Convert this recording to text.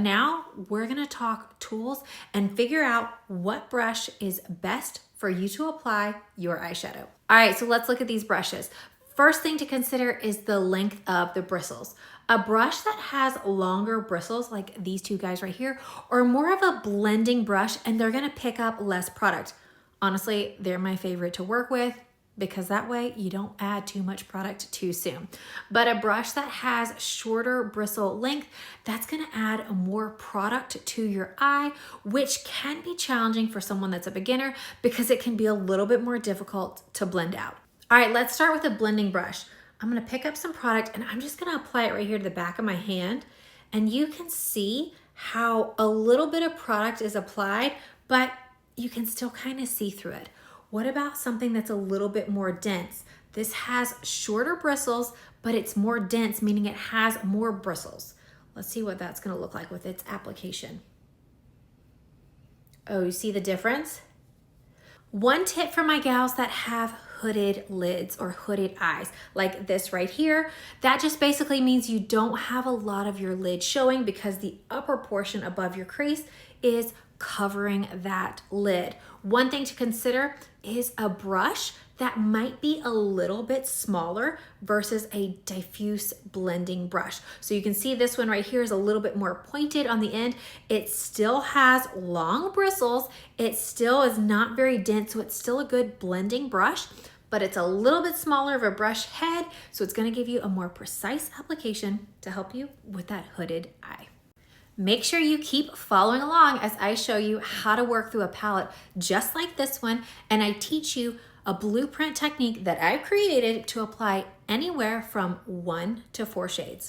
Now we're gonna talk tools and figure out what brush is best for you to apply your eyeshadow. All right, so let's look at these brushes. First thing to consider is the length of the bristles. A brush that has longer bristles, like these two guys right here, are more of a blending brush and they're gonna pick up less product. Honestly, they're my favorite to work with because that way you don't add too much product too soon. But a brush that has shorter bristle length, that's gonna add more product to your eye, which can be challenging for someone that's a beginner because it can be a little bit more difficult to blend out. All right, let's start with a blending brush. I'm gonna pick up some product and I'm just gonna apply it right here to the back of my hand. And you can see how a little bit of product is applied, but you can still kind of see through it. What about something that's a little bit more dense? This has shorter bristles, but it's more dense, meaning it has more bristles. Let's see what that's gonna look like with its application. Oh, you see the difference? One tip for my gals that have hooded lids or hooded eyes, like this right here, that just basically means you don't have a lot of your lid showing because the upper portion above your crease is covering that lid. One thing to consider is a brush that might be a little bit smaller versus a diffuse blending brush. So you can see this one right here is a little bit more pointed on the end. It still has long bristles. It still is not very dense, so it's still a good blending brush, but it's a little bit smaller of a brush head, so it's gonna give you a more precise application to help you with that hooded eye. Make sure you keep following along as I show you how to work through a palette just like this one, and I teach you a blueprint technique that I've created to apply anywhere from 1 to 4 shades.